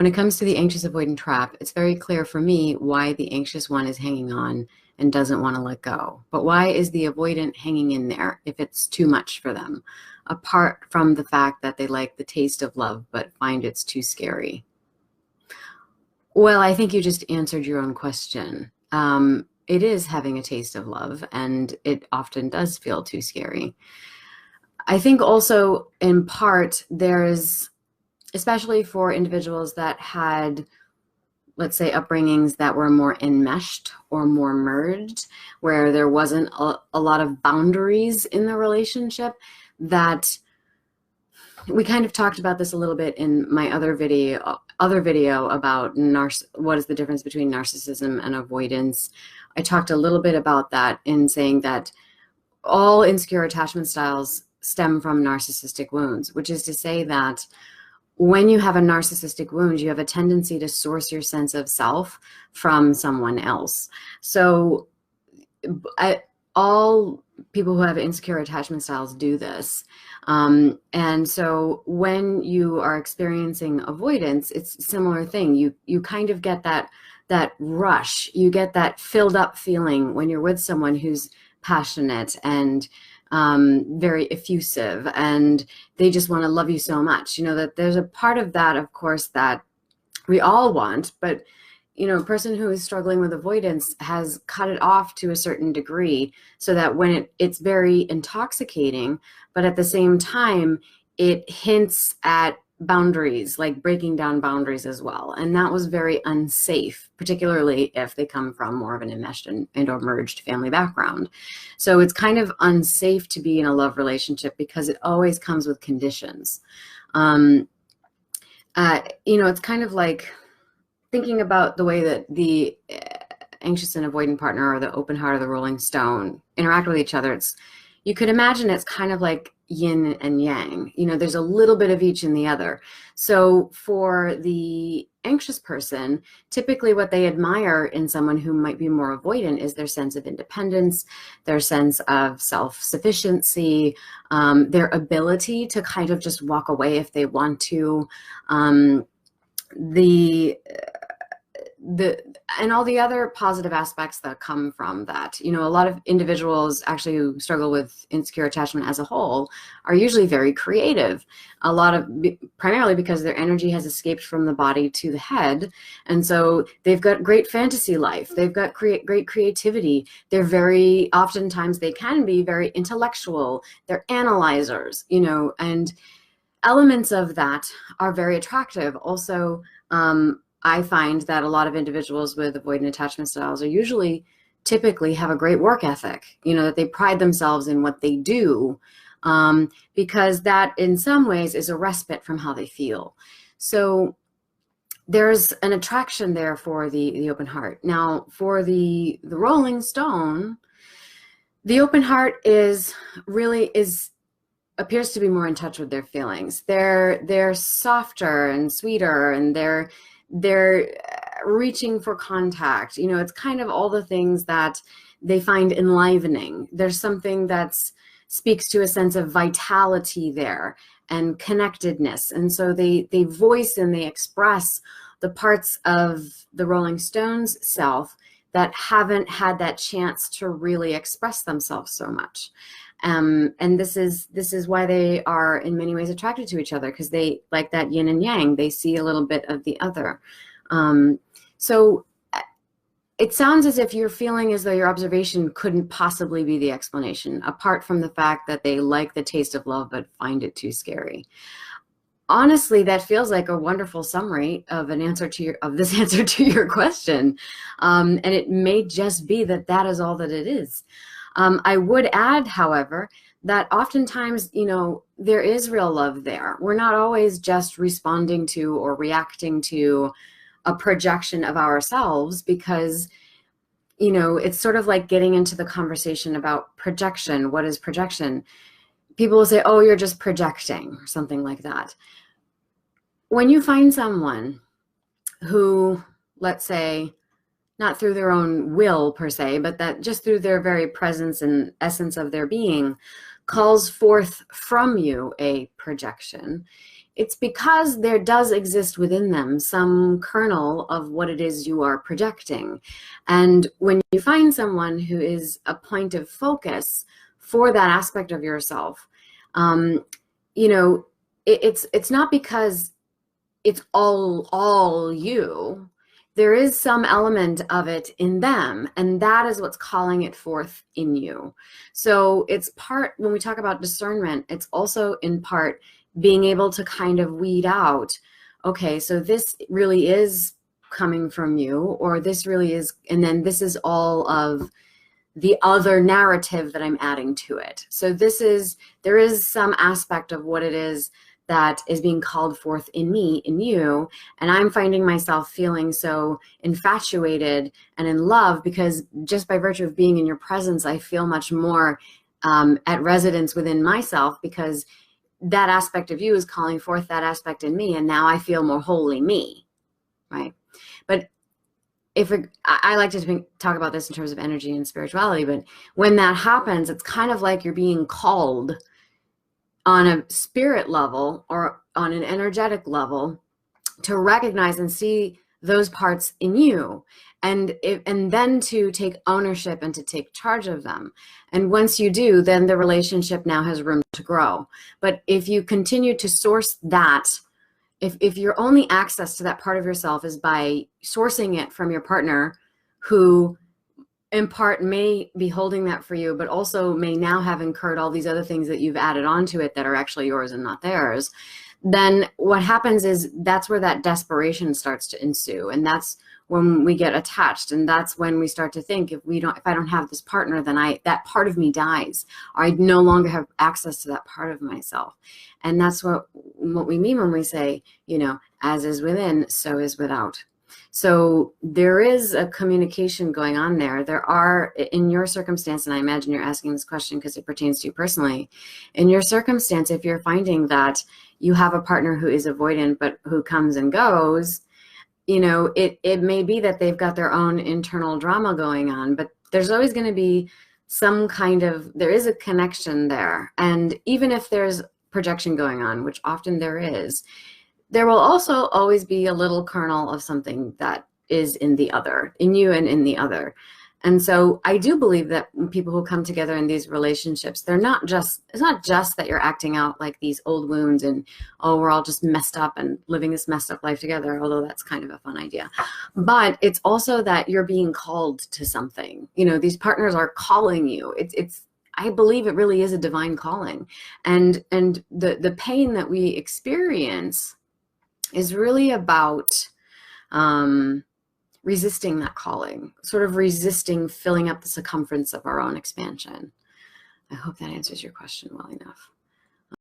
When it comes to the anxious avoidant trap, it's very clear for me why the anxious one is hanging on and doesn't want to let go. But why is the avoidant hanging in there if it's too much for them? Apart from the fact that they like the taste of love but find it's too scary. Well, I think you just answered your own question. It is having a taste of love, and it often does feel too scary. I think also, in part, there's, especially for individuals that had, let's say, upbringings that were more enmeshed or more merged, where there wasn't a lot of boundaries in the relationship, that we kind of talked about this a little bit in my other video about what is the difference between narcissism and avoidance. I talked a little bit about that in saying that all insecure attachment styles stem from narcissistic wounds, which is to say that when you have a narcissistic wound, you have a tendency to source your sense of self from someone else. So all people who have insecure attachment styles do this. And so when you are experiencing avoidance, it's a similar thing. You kind of get that rush. You get that filled up feeling when you're with someone who's passionate and very effusive, and they just want to love you so much. You know, that there's a part of that, of course, that we all want, but you know, a person who is struggling with avoidance has cut it off to a certain degree so that when it's very intoxicating, but at the same time, it hints at boundaries, like breaking down boundaries as well. And that was very unsafe, particularly if they come from more of an enmeshed and or merged family background. So it's kind of unsafe to be in a love relationship because it always comes with conditions. You know, it's kind of like thinking about the way that the anxious and avoidant partner, or the open heart or the rolling stone, interact with each other. You could imagine it's kind of like yin and yang. You know, there's a little bit of each in the other. So for the anxious person, typically what they admire in someone who might be more avoidant is their sense of independence, their sense of self-sufficiency, their ability to kind of just walk away if they want to, and all the other positive aspects that come from that. You know, a lot of individuals actually who struggle with insecure attachment as a whole are usually very creative. Primarily because their energy has escaped from the body to the head. And so they've got great fantasy life. They've got great creativity. They're oftentimes they can be very intellectual. They're analyzers, you know, and elements of that are very attractive. Also, I find that a lot of individuals with avoidant attachment styles typically have a great work ethic, you know, that they pride themselves in what they do, because that in some ways is a respite from how they feel. So there's an attraction there for the open heart. Now for the rolling stone, the open heart appears to be more in touch with their feelings. They're softer and sweeter, and they're reaching for contact. You know, it's kind of all the things that they find enlivening. There's something that speaks to a sense of vitality there and connectedness. And so they voice and they express the parts of the Rolling Stones self that haven't had that chance to really express themselves so much. And this is why they are in many ways attracted to each other, because they like that yin and yang. They see a little bit of the other. So it sounds as if you're feeling as though your observation couldn't possibly be the explanation, apart from the fact that they like the taste of love but find it too scary. Honestly, that feels like a wonderful summary of this answer to your question. And it may just be that is all that it is. I would add, however, that oftentimes, you know, there is real love there. We're not always just responding to or reacting to a projection of ourselves, because, you know, it's sort of like getting into the conversation about projection. What is projection? People will say, oh, you're just projecting, or something like that. When you find someone who, let's say, not through their own will per se, but that just through their very presence and essence of their being calls forth from you a projection, it's because there does exist within them some kernel of what it is you are projecting. And when you find someone who is a point of focus for that aspect of yourself, you know, it's not because it's all you. There is some element of it in them, and that is what's calling it forth in you. So it's part, when we talk about discernment, it's also in part being able to kind of weed out, okay, so this really is coming from you, or this really is, and then this is all of the other narrative that I'm adding to it. So there is some aspect of what it is that is being called forth in me, in you, and I'm finding myself feeling so infatuated and in love because just by virtue of being in your presence, I feel much more at residence within myself, because that aspect of you is calling forth that aspect in me, and now I feel more wholly me, right? But I like to talk about this in terms of energy and spirituality, but when that happens, it's kind of like you're being called on a spirit level or on an energetic level to recognize and see those parts in you, and then to take ownership and to take charge of them. And once you do, then the relationship now has room to grow. But if you continue to source that, if your only access to that part of yourself is by sourcing it from your partner, who in part may be holding that for you, but also may now have incurred all these other things that you've added onto it that are actually yours and not theirs, then what happens is that's where that desperation starts to ensue. And that's when we get attached. And that's when we start to think, if I don't have this partner, then that part of me dies, or I no longer have access to that part of myself. And that's what we mean when we say, as is within, so is without. So there is a communication going on there. There are, in your circumstance, and I imagine you're asking this question because it pertains to you personally, in your circumstance, if you're finding that you have a partner who is avoidant, but who comes and goes, it may be that they've got their own internal drama going on, but there's always going to be there is a connection there. And even if there's projection going on, which often there is, there will also always be a little kernel of something that is in the other, in you and in the other. And so I do believe that when people who come together in these relationships, it's not just that you're acting out like these old wounds and, oh, we're all just messed up and living this messed up life together, although that's kind of a fun idea. But it's also that you're being called to something. These partners are calling you. I believe it really is a divine calling. And the pain that we experience is really about resisting that calling, sort of resisting filling up the circumference of our own expansion. I hope that answers your question well enough.